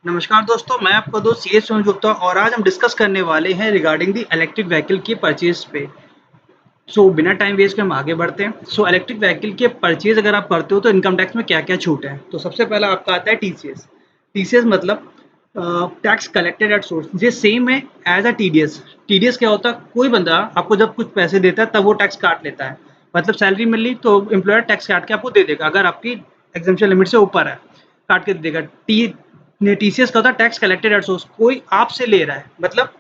नमस्कार दोस्तों, मैं आपका दोस्त सी एस सोनू गुप्ता और आज हम डिस्कस करने वाले हैं रिगार्डिंग दी इलेक्ट्रिक व्हीकल की परचेज पे। बिना टाइम वेस्ट के हम आगे बढ़ते हैं। इलेक्ट्रिक व्हीकल के परचेज अगर आप करते हो तो इनकम टैक्स में क्या-क्या छूट है। तो सबसे पहला आपका आता है टीसीएस। टीसीएस मतलब टैक्स कलेक्टेड एट सोर्स। ये सेम है एज अ टीडीएस। टीडीएस क्या होता है, कोई बंदा आपको जब कुछ पैसे देता है तब वो टैक्स काट लेता है। मतलब सैलरी मिल ली तो एम्प्लॉयर टैक्स काट के आपको दे देगा अगर आपकी एग्जम्पशन लिमिट से ऊपर है, काट के दे देगा। टीसीएस का होता है टैक्स कलेक्टेड एट सोर्स। कोई आपसे ले रहा है, मतलब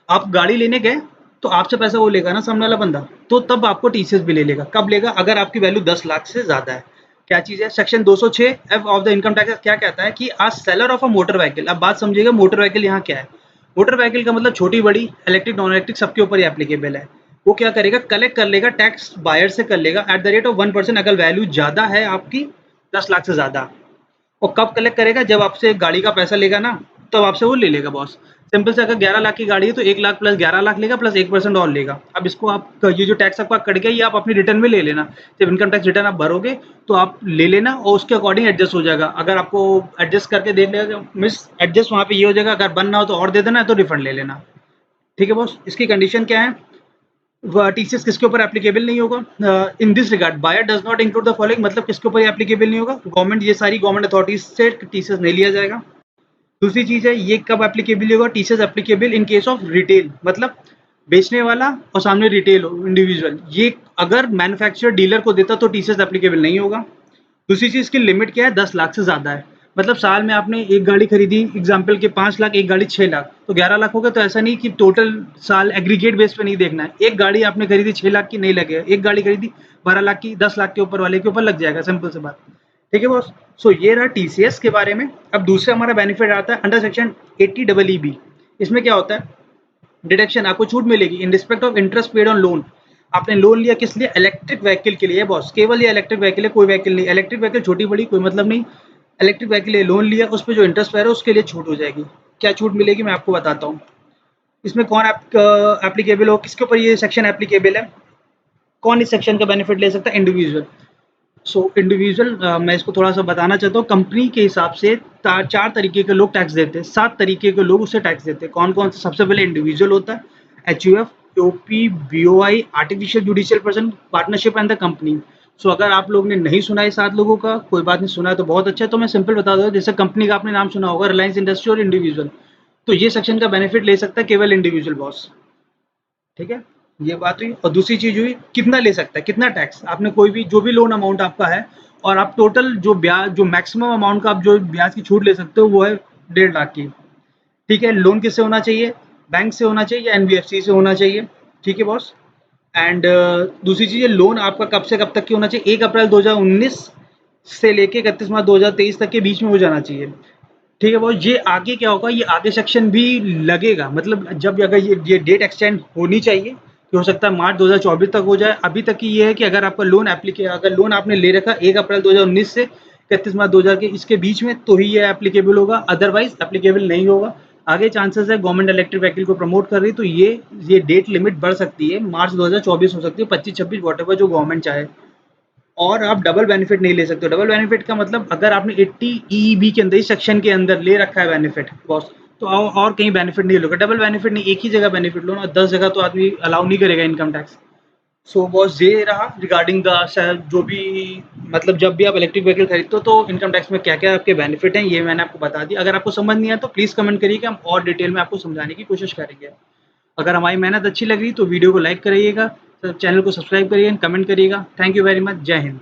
आप गाड़ी लेने गए तो आपसे पैसा वो लेगा ना सामने वाला बंदा, तो तब आपको टीसीएस भी ले लेगा। कब लेगा? अगर आपकी वैल्यू 10 लाख से ज्यादा है। क्या चीज है? Section 206 F of the income tax क्या कहता है कि आज seller of a motor vehicle. अब बात समझिएगा, मोटर व्हीकल यहाँ क्या है। मोटर व्हीकल का मतलब छोटी बड़ी, इलेक्ट्रिक नॉन इलेक्ट्रिक सबके ऊपर ही एप्लीकेबल है। वो क्या करेगा? कलेक्ट कर लेगा टैक्स, बायर से कर लेगा एट द रेट ऑफ 1%। अगर वैल्यू ज्यादा है आपकी 10 लाख से ज्यादा। और कब कलेक्ट करेगा? जब आपसे गाड़ी का पैसा लेगा ना, तब आपसे वो ले लेगा बॉस। सिंपल से, अगर 11 लाख की गाड़ी है तो 1 लाख प्लस 11 लाख लेगा प्लस 1% और लेगा। अब इसको आप ये जो टैक्स आपका कट गया ये आप अपनी रिटर्न में ले लेना। जब इनकम टैक्स रिटर्न आप भरोगे तो आप ले लेना और उसके अकॉर्डिंग एडजस्ट हो जाएगा। अगर आपको एडजस्ट करके दे लेगा, मिस एडजस्ट वहाँ पे ये हो जाएगा, अगर बनना हो तो और दे देना, है तो रिफंड ले लेना। ठीक है बॉस। इसकी कंडीशन क्या है? टीसीएस किसके ऊपर एप्लीकेबल नहीं होगा? In this regard buyer does not include the following. मतलब किसके ऊपर एप्लीकेबल नहीं होगा? गवर्नमेंट, ये सारी गवर्नमेंट अथॉरिटीज से टीसीएस नहीं लिया जाएगा। दूसरी चीज है, ये कब एप्लीकेबल होगा? TCS applicable in case of retail, मतलब बेचने वाला और सामने रिटेल हो, इंडिविजुअल। ये अगर मैन्युफैक्चरर डीलर को देता तो टीसीएस एप्लीकेबल नहीं होगा। दूसरी चीज की लिमिट क्या है? 10 लाख से ज्यादा है। मतलब साल में आपने एक गाड़ी खरीदी, एग्जाम्पल के 5 लाख, एक गाड़ी 6 लाख, तो 11 लाख हो गया। तो ऐसा नहीं कि टोटल साल एग्रीगेट बेस पे नहीं देखना है। एक गाड़ी आपने खरीदी 6 लाख की, नहीं लगेगा। एक गाड़ी खरीदी 12 लाख की, 10 लाख के ऊपर वाले के ऊपर लग जाएगा। सिंपल सी बात। ठीक है बॉस। ये रहा टीसीएस के बारे में। अब दूसरा हमारा बेनिफिट आता है अंडर सेक्शन 80EE बी। इसमें क्या होता है? डिडक्शन आपको छूट मिलेगी in respect of interest paid on loan. आपने लोन लिया किस लिए? इलेक्ट्रिक व्हीकल के लिए बॉस। केवल ये इलेक्ट्रिक व्हीकल है, कोई व्हीकल नहीं। इलेक्ट्रिक व्हीकल छोटी बड़ी कोई मतलब नहीं। इलेक्ट्रिक व्हीकल लिए लोन लिया, उस पर जो इंटरेस्ट पे है उसके लिए छूट हो जाएगी। क्या छूट मिलेगी मैं आपको बताता हूँ। इसमें कौन एप्लीकेबल हो, किसके ऊपर ये सेक्शन एप्लीकेबल है, कौन इस सेक्शन का बेनिफिट ले सकता है? इंडिविजुअल। इंडिविजुअल, मैं इसको थोड़ा सा बताना चाहता हूँ। कंपनी के हिसाब से 4 तरीके के लोग टैक्स देते हैं, 7 तरीके के लोग उससे टैक्स देते हैं। कौन कौन से? सबसे पहले इंडिविजुअल होता है, HUF, OP, BOI, artificial judicial person, partnership and the company. अगर आप लोग ने नहीं सुना है 7 लोगों का, कोई बात नहीं, सुना है तो बहुत अच्छा है। तो मैं सिंपल बता दूँ, जैसे कंपनी का आपने नाम सुना होगा, रिलायंस इंडस्ट्री और इंडिविजुअल। तो ये सेक्शन का बेनिफिट ले सकता है केवल इंडिविजुअल बॉस। ठीक है, ये बात हुई। और दूसरी चीज हुई, कितना ले सकता है, कितना टैक्स। आपने कोई भी, जो भी लोन अमाउंट आपका है, और आप टोटल जो ब्याज, जो मैक्सिमम अमाउंट का आप जो ब्याज की छूट ले सकते हो वो है 1.5 लाख की। ठीक है, लोन किससे होना चाहिए? बैंक से होना चाहिए या एनबीएफसी से होना चाहिए। ठीक है बॉस। एंड दूसरी चीज है, लोन आपका कब से कब तक की होना चाहिए? 1 अप्रैल 2019 से लेके 31 मार्च 2023 तक के बीच में हो जाना चाहिए। ठीक है बॉस। ये आगे क्या होगा, ये आगे सेक्शन भी लगेगा। मतलब जब अगर ये डेट एक्सटेंड होनी चाहिए तो हो सकता है मार्च 2024 तक हो जाए। अभी तक की ये है कि अगर आपका लोन अगर लोन आपने ले रखा 1 अप्रैल 2019 से 31 मार्च 2000 के इसके बीच में, तो ही ये एप्लीकेबल होगा, अदरवाइज एप्लीकेबल नहीं होगा। आगे चांसेस है, गवर्नमेंट इलेक्ट्रिक व्हीकल को प्रमोट कर रही है तो ये डेट लिमिट बढ़ सकती है, मार्च 2024 हो सकती है, 25-26, वॉट जो गवर्नमेंट चाहे। और आप डबल बेनिफिट नहीं ले सकते हो। डबल बेनिफिट का मतलब, अगर आपने 80EB के अंदर, इस सेक्शन के अंदर ले रखा है बेनिफिट बॉस, तो और कहीं बेनिफिट नहीं लोगे। डबल बेनिफिट नहीं, एक ही जगह बेनिफिट लो ना, 10 जगह तो आदमी अलाउ नहीं करेगा इनकम टैक्स। बॉस ये रहा रिगार्डिंग द जो भी, मतलब जब भी आप इलेक्ट्रिक व्हीकल खरीदते हो तो इनकम टैक्स में क्या क्या आपके बेनिफिट हैं, ये मैंने आपको बता दिया। अगर आपको समझ नहीं आया तो प्लीज़ कमेंट करिएगा, हम और डिटेल में आपको समझाने की कोशिश करेंगे। अगर हमारी मेहनत अच्छी लग रही तो वीडियो को लाइक करिएगा, चैनल को सब्सक्राइब करिएगा, कमेंट करिएगा। Thank you very much. जय हिंद।